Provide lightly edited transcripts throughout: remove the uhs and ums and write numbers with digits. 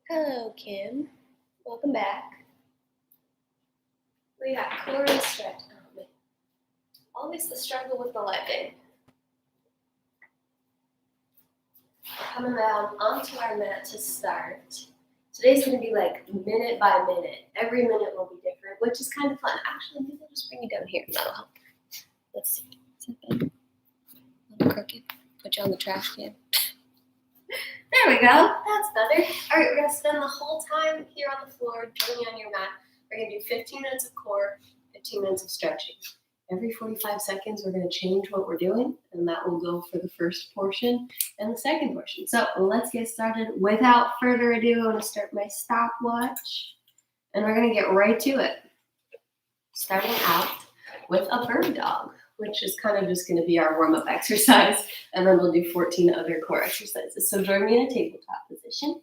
Hello, Kim. Welcome back. We got core and stretch. Oh, man. Always the struggle with the legging. Coming down onto our mat to start. Today's going to be like minute by minute. Every minute will be different, which is kind of fun. Actually, maybe I'll just bring you down here. That'll help. Let's see. Is that better? A little crooked. Put you on the trash can. There we go. That's better. All right, we're going to spend the whole time here on the floor, joining on your mat. We're going to do 15 minutes of core, 15 minutes of stretching. Every 45 seconds, we're going to change what we're doing, and that will go for the first portion and the second portion. So let's get started. Without further ado, I'm going to start my stopwatch, and we're going to get right to it. Starting out with a bird dog, which is kind of just going to be our warm-up exercise, and then we'll do 14 other core exercises. So join me in a tabletop position.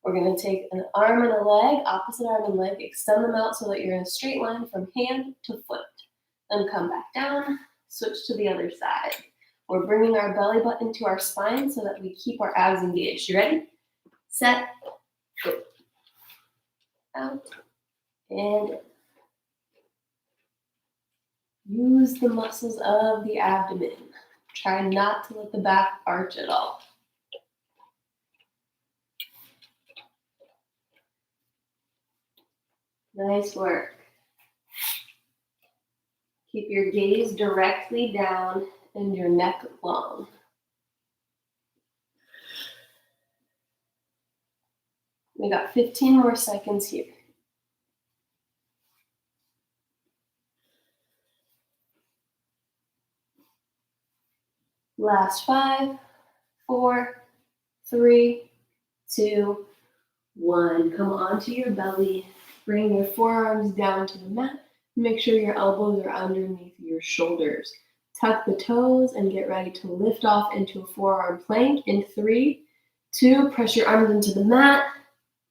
We're going to take an arm and a leg, opposite arm and leg, extend them out so that you're in a straight line from hand to foot. Then come back down, switch to the other side. We're bringing our belly button to our spine so that we keep our abs engaged. You ready? Set, go. Out, and use the muscles of the abdomen. Try not to let the back arch at all. Nice work. Keep your gaze directly down and your neck long. We got 15 more seconds here. Last 5, 4, 3, 2, 1. Come onto your belly. Bring your forearms down to the mat. Make sure your elbows are underneath your shoulders. Tuck the toes and get ready to lift off into a forearm plank in 3, 2, press your arms into the mat.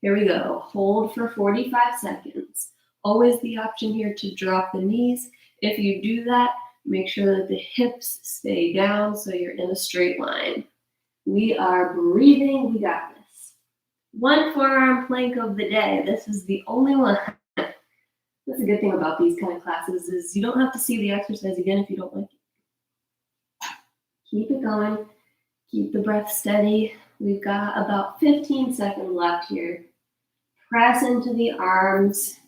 Here we go. Hold for 45 seconds. Always the option here to drop the knees. If you do that, make sure that the hips stay down so you're in a straight line. We are breathing. We got this. One forearm plank of the day. This is the only one. That's a good thing about these kind of classes is you don't have to see the exercise again if you don't like it. Keep it going. Keep the breath steady. We've got about 15 seconds left here. Press into the arms.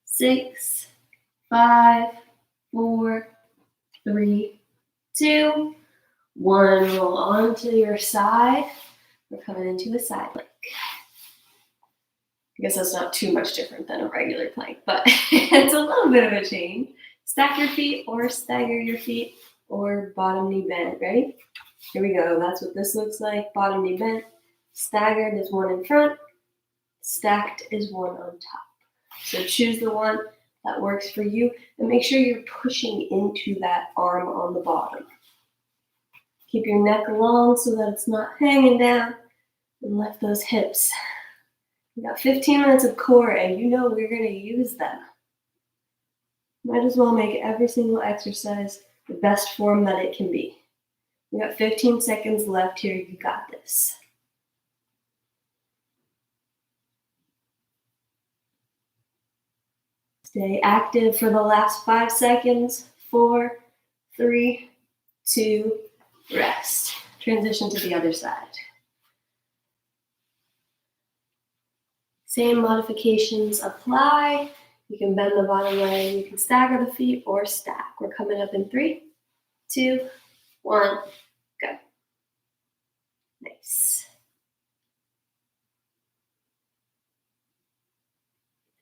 6, 5, 4, 3, 2, 1. Roll onto your side. We're coming into a side plank. I guess that's not too much different than a regular plank, but it's a little bit of a change. Stack your feet or stagger your feet or bottom knee bend. Ready? Here we go. That's what this looks like. Bottom knee bent. Staggered is one in front. Stacked is one on top. So choose the one that works for you and make sure you're pushing into that arm on the bottom. Keep your neck long so that it's not hanging down and lift those hips. We got 15 minutes of core and you know we're going to use them. Might as well make every single exercise the best form that it can be. We got 15 seconds left here. You got this. Stay active for the last 5 seconds. 4, 3, 2, rest. Transition to the other side. Same modifications apply. You can bend the bottom leg, you can stagger the feet or stack. We're coming up in 3, 2, 1, go. Nice.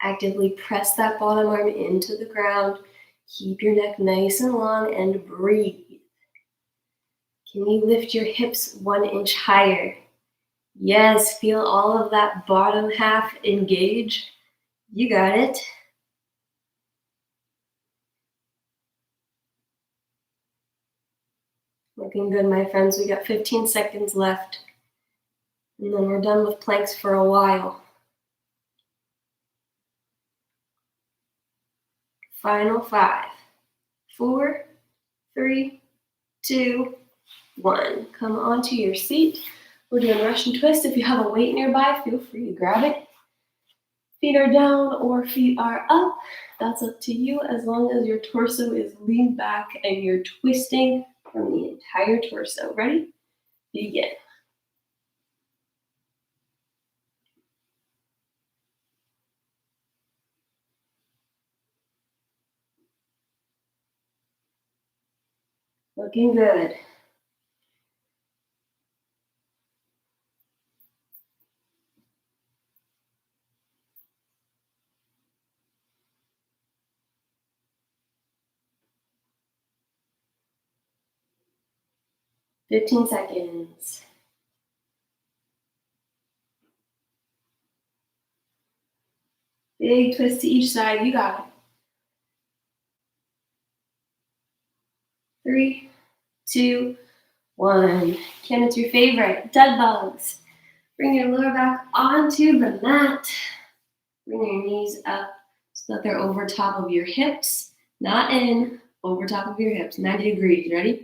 Actively press that bottom arm into the ground. Keep your neck nice and long and breathe. Can you lift your hips 1 inch higher? Yes, feel all of that bottom half engage. You got it. Looking good, my friends. We got 15 seconds left. And then we're done with planks for a while. Final 5, 4, 3, 2, 1. Come onto your seat. We're doing Russian twist. If you have a weight nearby, feel free to grab it. Feet are down or feet are up. That's up to you as long as your torso is leaned back and you're twisting from the entire torso. Ready? Begin. Looking good. Fifteen seconds. Big twist to each side. You got it. 3, 2, 1. Kim, it's your favorite. Dead bugs. Bring your lower back onto the mat. Bring your knees up so that they're over top of your hips. Not in, over top of your hips. 90 degrees. Ready?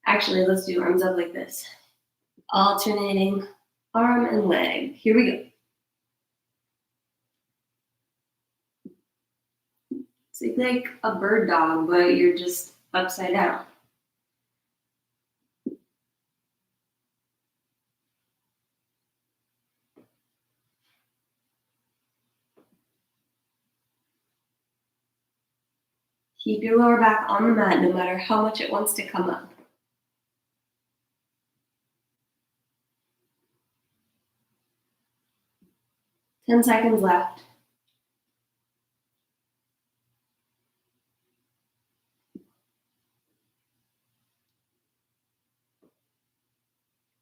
Actually, let's do arms up like this. Alternating arm and leg. Here we go. It's like a bird dog, but you're just upside down. Keep your lower back on the mat no matter how much it wants to come up. 10 seconds left.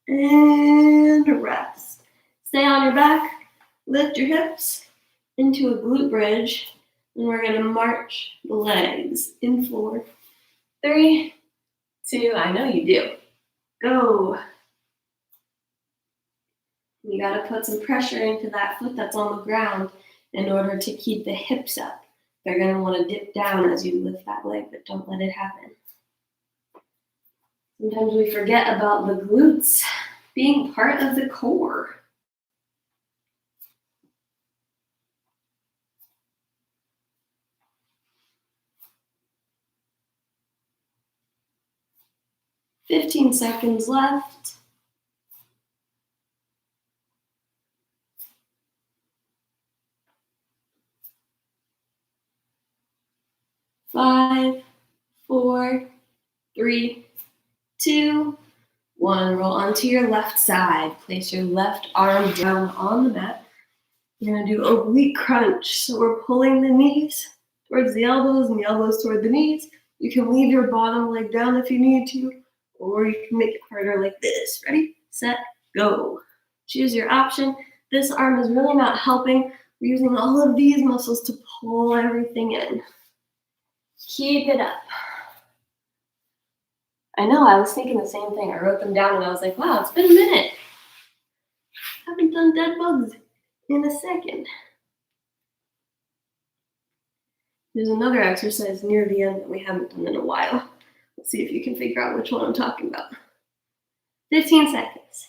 And rest. Stay on your back. Lift your hips into a glute bridge. And we're going to march the legs in 4, 3, 2. I know you do. Go. You got to put some pressure into that foot that's on the ground in order to keep the hips up. They're going to want to dip down as you lift that leg, but don't let it happen. Sometimes we forget about the glutes being part of the core. Fifteen seconds left. 5, 4, 3, 2, 1. Roll onto your left side. Place your left arm down on the mat. You're going to do oblique crunch. So we're pulling the knees towards the elbows and the elbows toward the knees. You can leave your bottom leg down if you need to, or you can make it harder like this. Ready, set, go. Choose your option. This arm is really not helping. We're using all of these muscles to pull everything in. Keep it up. I know, I was thinking the same thing. I wrote them down and I was like, wow, it's been a minute. I haven't done dead bugs in a second. There's another exercise near the end that we haven't done in a while. Let's see if you can figure out which one I'm talking about. 15 seconds.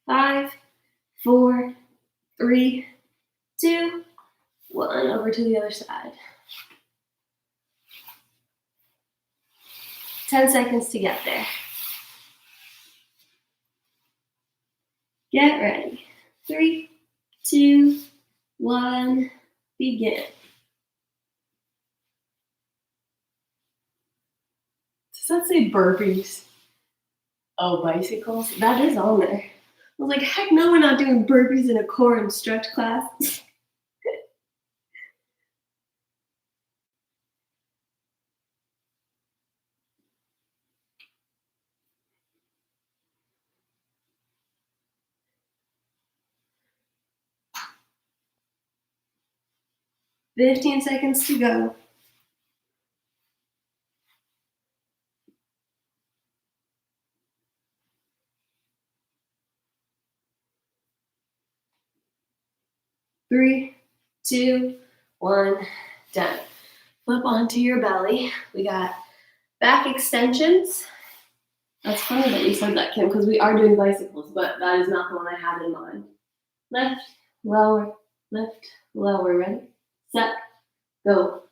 5, 4, 3, 2, 1. Over to the other side. 10 seconds to get there. Get ready. 3, 2, 1. Begin. Does that say burpees? Oh, bicycles? That is on there. I was like, heck no, we're not doing burpees in a core and stretch class. Fifteen seconds to go. 3, 2, 1, done. Flip onto your belly. We got back extensions. That's funny that you said that, Kim, because we are doing bicycles, but that is not the one I had in mind. Lift, lower, lift, lower. Ready, set, go.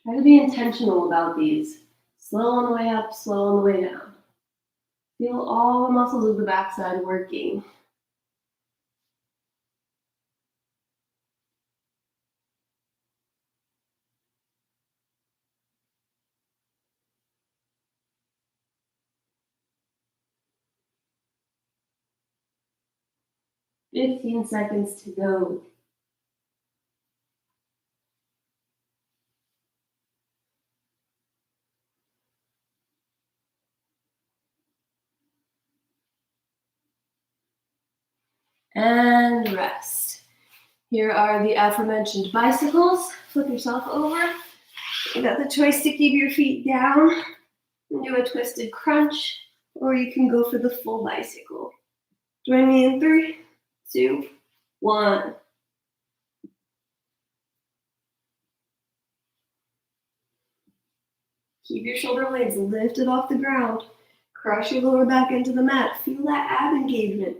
Try to be intentional about these. Slow on the way up, slow on the way down. Feel all the muscles of the backside working. "15 seconds to go." And rest. Here are the aforementioned bicycles. Flip yourself over. You got the choice to keep your feet down and do a twisted crunch, or you can go for the full bicycle. Join me in 3, 2, 1. Keep your shoulder blades lifted off the ground. Crush your lower back into the mat. Feel that ab engagement.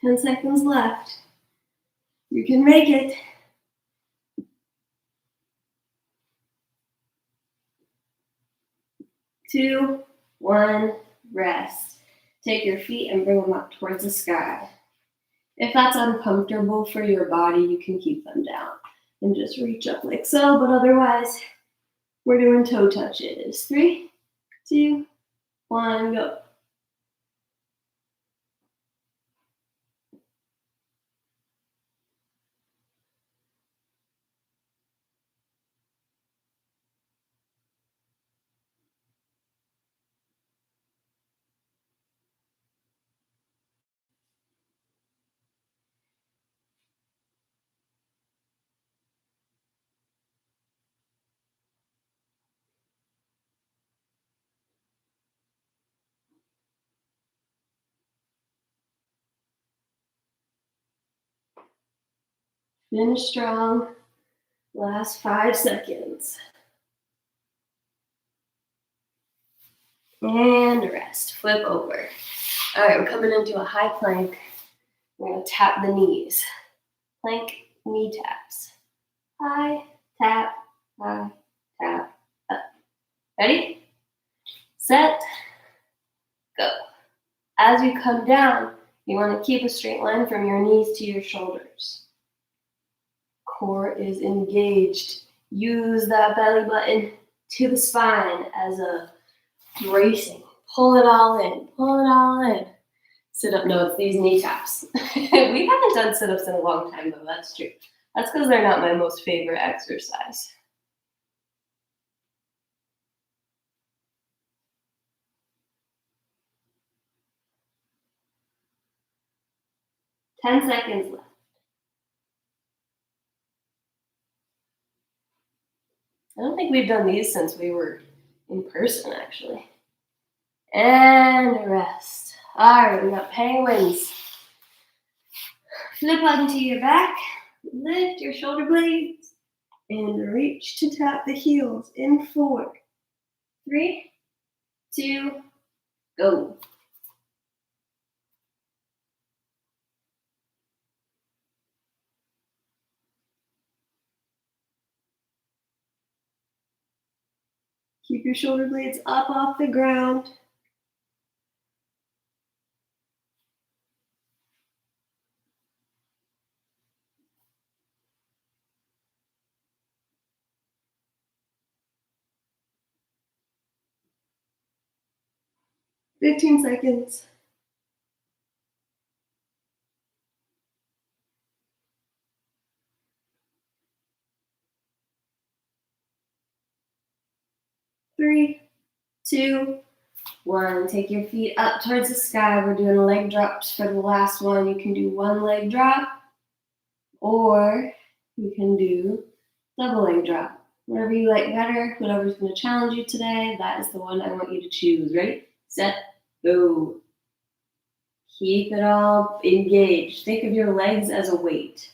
Ten seconds left. You can make it. 2, 1, rest. Take your feet and bring them up towards the sky. If that's uncomfortable for your body, you can keep them down and just reach up like so, but otherwise, we're doing toe touches. 3, 2, 1, go. Finish strong. Last 5 seconds. And rest. Flip over. All right, we're coming into a high plank. We're going to tap the knees. Plank knee taps. High, tap, up. Ready? Set, go. As you come down, you want to keep a straight line from your knees to your shoulders. Core is engaged. Use that belly button to the spine as a bracing. Pull it all in. Pull it all in. Sit up. No, it's these knee taps. We haven't done sit-ups in a long time, though. That's true. That's because they're not my most favorite exercise. Ten seconds left. I don't think we've done these since we were in person, actually. And rest. All right, we got penguins. Flip onto your back. Lift your shoulder blades. And reach to tap the heels in 4, 3, 2, go. Keep your shoulder blades up off the ground. "15 seconds. Three, 2, 1. Take your feet up towards the sky. We're doing leg drops for the last one. You can do one leg drop, or you can do double leg drop. Whatever you like better, whatever's going to challenge you today, that is the one I want you to choose. Ready, set, go. Keep it all engaged. Think of your legs as a weight,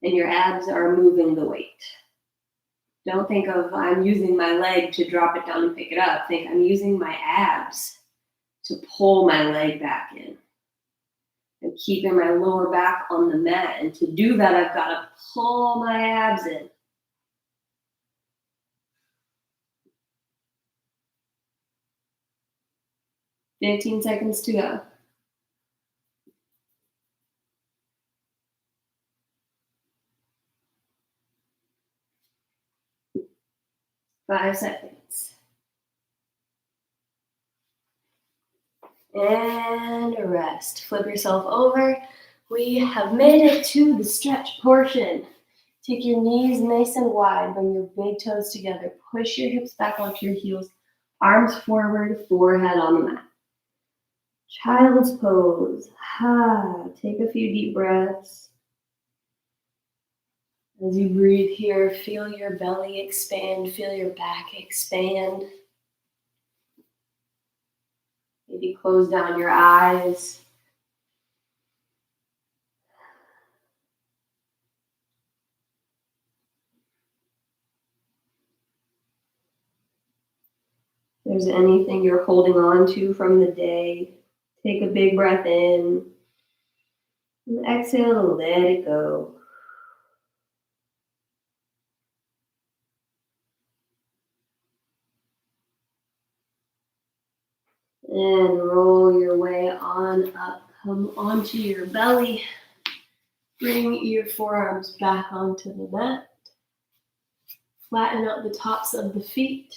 and your abs are moving the weight. Don't think of I'm using my leg to drop it down and pick it up. Think I'm using my abs to pull my leg back in. I'm keeping my lower back on the mat, and to do that, I've got to pull my abs in. "15 seconds to go." 5 seconds. And rest. Flip yourself over. We have made it to the stretch portion. Take your knees nice and wide. Bring your big toes together. Push your hips back onto your heels. Arms forward, forehead on the mat. Child's pose. Take a few deep breaths. As you breathe here, feel your belly expand, feel your back expand. Maybe close down your eyes. If there's anything you're holding on to from the day, take a big breath in and exhale to let it go. And roll your way on up. Come onto your belly. Bring your forearms back onto the mat. Flatten out the tops of the feet.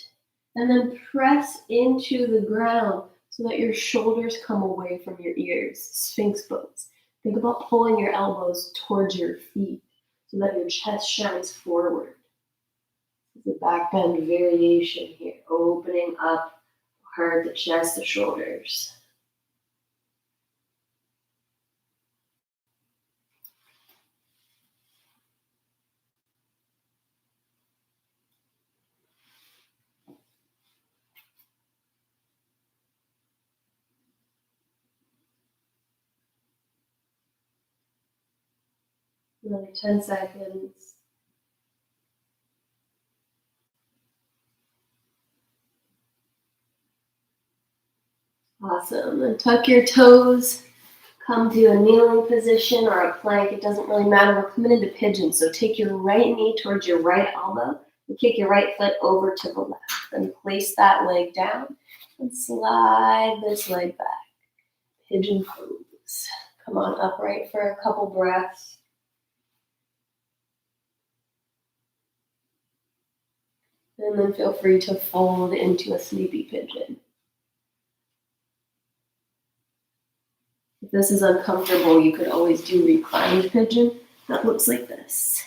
And then press into the ground so that your shoulders come away from your ears. Sphinx pose. Think about pulling your elbows towards your feet so that your chest shines forward. The back bend variation here, opening up heart, the chest, the shoulders. Another 10 seconds. Awesome. And tuck your toes. Come to a kneeling position or a plank. It doesn't really matter. We're coming into pigeon. So take your right knee towards your right elbow and kick your right foot over to the left. Then place that leg down and slide this leg back. Pigeon pose. Come on upright for a couple breaths. And then feel free to fold into a sleepy pigeon. If this is uncomfortable, you could always do reclined pigeon. That looks like this.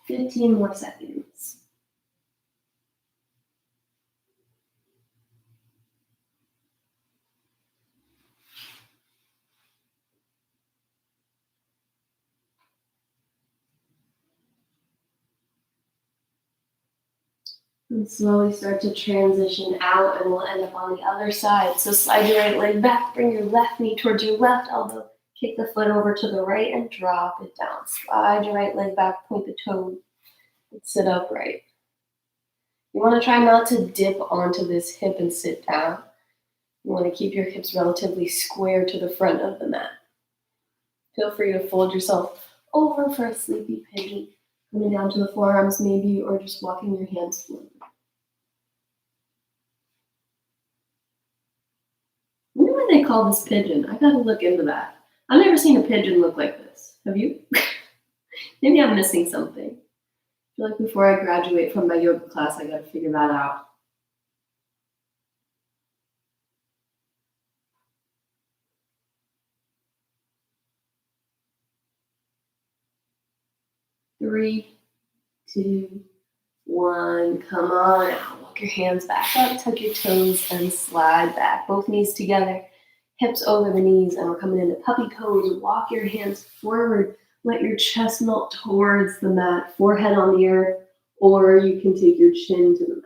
"15 more seconds. And slowly start to transition out, and we'll end up on the other side. So slide your right leg back, bring your left knee towards your left elbow, kick the foot over to the right and drop it down. Slide your right leg back, point the toe, and sit upright. You want to try not to dip onto this hip and sit down. You want to keep your hips relatively square to the front of the mat. Feel free to fold yourself over for a sleepy pigeon, coming down to the forearms maybe, or just walking your hands forward. I wonder why they call this pigeon. I gotta look into that. I've never seen a pigeon look like this. Have you? Maybe I'm missing something. I feel like before I graduate from my yoga class, I gotta figure that out. 3, 2, 1. Come on out. Walk your hands back up, tuck your toes, and slide back. Both knees together, hips over the knees, and we're coming into puppy pose. Walk your hands forward. Let your chest melt towards the mat, forehead on the earth, or you can take your chin to the mat.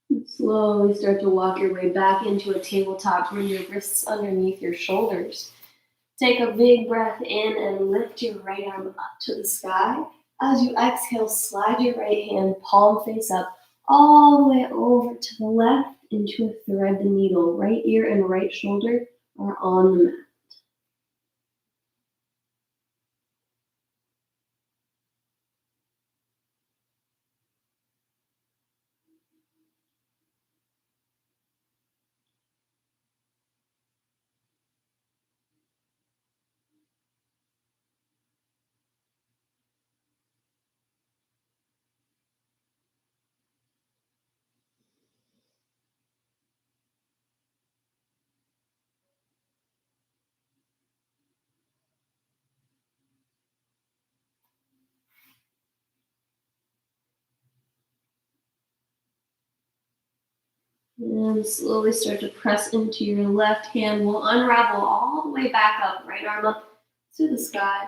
And slowly start to walk your way back into a tabletop. Bring your wrists underneath your shoulders. Take a big breath in and lift your right arm up to the sky. As you exhale, slide your right hand palm face up all the way over to the left into a thread the needle. Right ear and right shoulder are on the mat. And slowly start to press into your left hand. We'll unravel all the way back up. Right arm up to the sky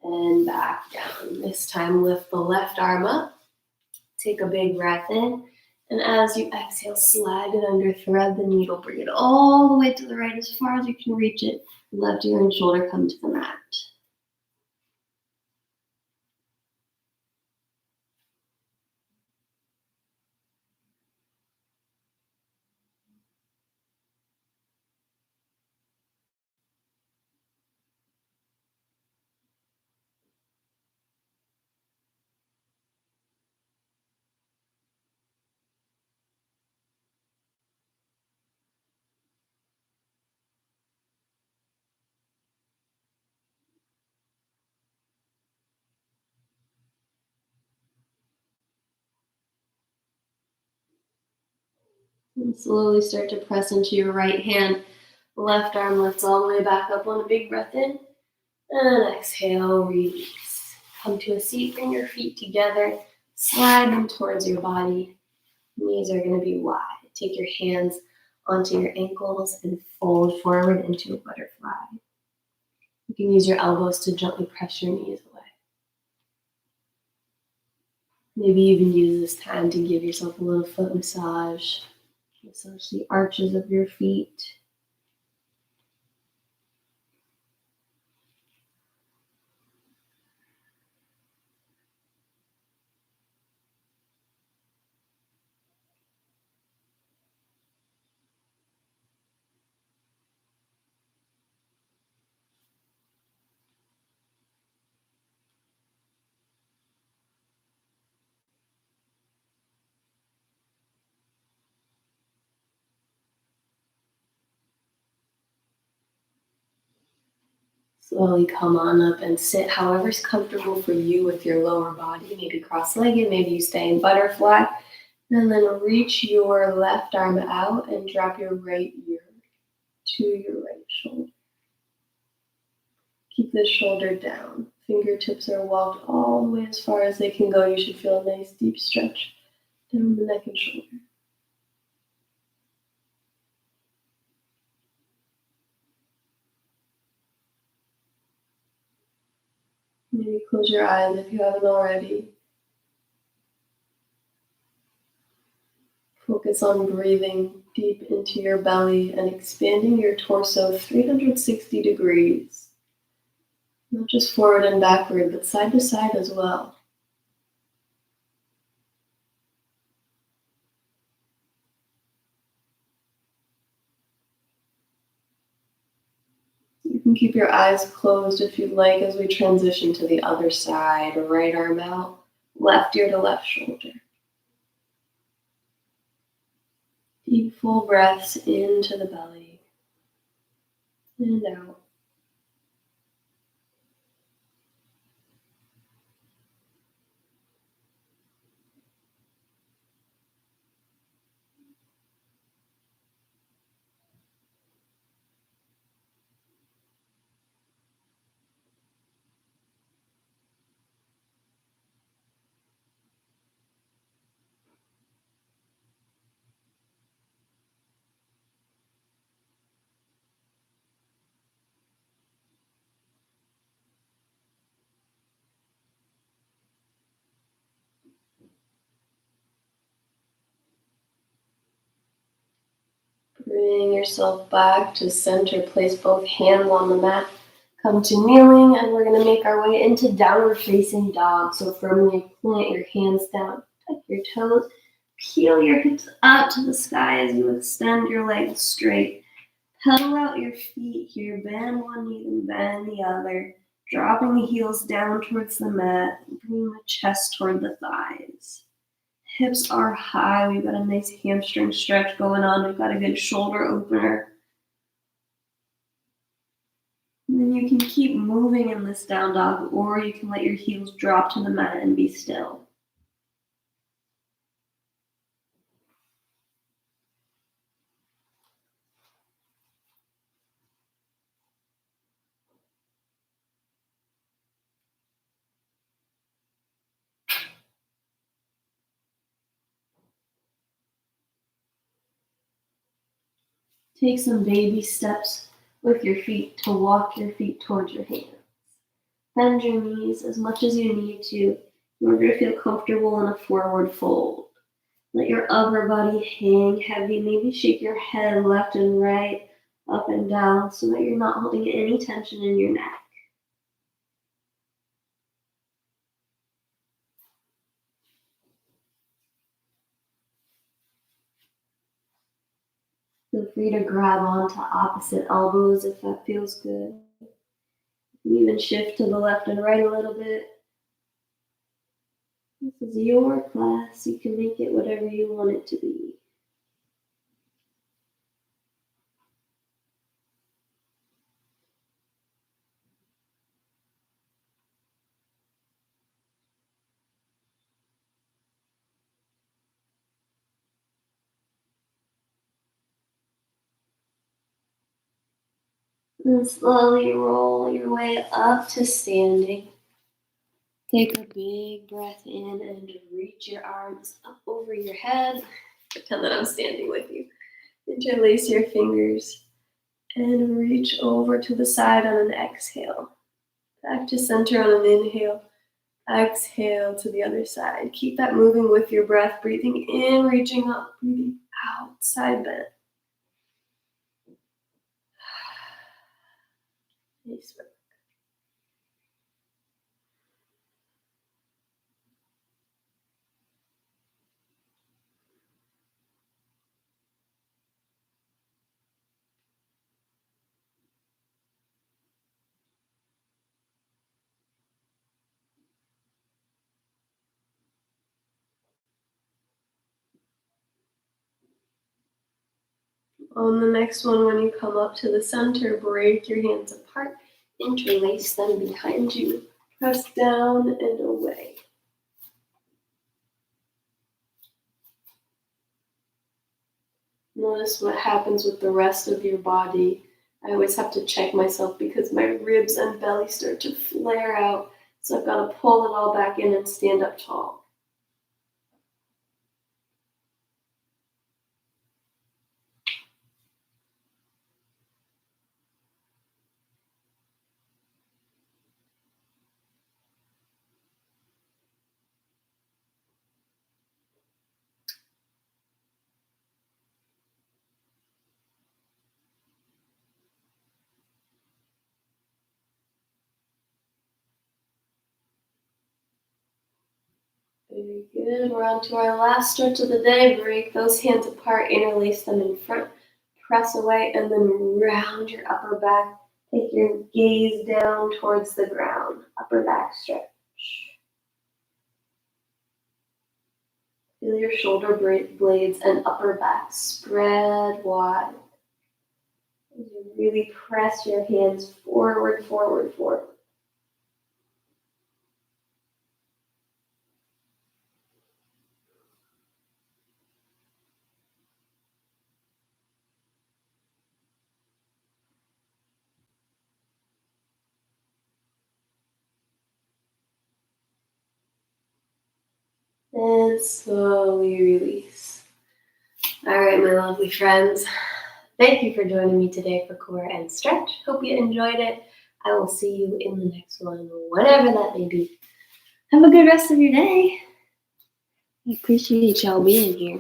and back down. This time lift the left arm up. Take a big breath in. And as you exhale, slide it under, thread the needle. Bring it all the way to the right as far as you can reach it. Left ear and shoulder come to the mat. And slowly start to press into your right hand. Left arm lifts all the way back up on a big breath in. And exhale, release. Come to a seat, bring your feet together. Slide them towards your body. Knees are going to be wide. Take your hands onto your ankles and fold forward into a butterfly. You can use your elbows to gently press your knees away. Maybe even use this time to give yourself a little foot massage. Massage the arches of your feet. Slowly come on up and sit however's comfortable for you with your lower body. Maybe cross-legged, maybe you stay in butterfly. And then reach your left arm out and drop your right ear to your right shoulder. Keep the shoulder down. Fingertips are walked all the way as far as they can go. You should feel a nice deep stretch down the neck and shoulder. Maybe close your eyes if you haven't already. Focus on breathing deep into your belly and expanding your torso 360 degrees. Not just forward and backward, but side to side as well. You can keep your eyes closed if you'd like as we transition to the other side. Right arm out, left ear to left shoulder. Deep full breaths into the belly and out. Bring yourself back to center. Place both hands on the mat. Come to kneeling, and we're going to make our way into downward facing dog. So firmly plant your hands down, tuck your toes, peel your hips up to the sky as you extend your legs straight. Pedal out your feet here, bend one knee and bend the other, dropping the heels down towards the mat, bringing the chest toward the thighs. Hips are high. We've got a nice hamstring stretch going on. We've got a good shoulder opener. And then you can keep moving in this down dog, or you can let your heels drop to the mat and be still. Take some baby steps with your feet to walk your feet towards your hands. Bend your knees as much as you need to in order to feel comfortable in a forward fold. Let your upper body hang heavy. Maybe shake your head left and right, up and down, so that you're not holding any tension in your neck. Feel free to grab onto opposite elbows if that feels good. You can even shift to the left and right a little bit. This is your class. You can make it whatever you want it to be. And slowly roll your way up to standing. Take a big breath in and reach your arms up over your head. Pretend that I'm standing with you. Interlace your fingers and reach over to the side on an exhale. Back to center on an inhale. Exhale to the other side. Keep that moving with your breath. Breathing in, reaching up, breathing out, side bend. Nice work. On the next one, when you come up to the center, break your hands apart, interlace them behind you, press down and away. Notice what happens with the rest of your body. I always have to check myself because my ribs and belly start to flare out, so I've got to pull it all back in and stand up tall. Very good. We're on to our last stretch of the day. Break those hands apart, interlace them in front, press away, and then round your upper back Take your gaze down towards the ground, upper back stretch. Feel your shoulder blades and upper back spread wide. As you really press your hands forward, forward, forward. And slowly release. All right, my lovely friends. Thank you for joining me today for Core and Stretch. Hope you enjoyed it. I will see you in the next one, whenever that may be. Have a good rest of your day. I appreciate y'all being here.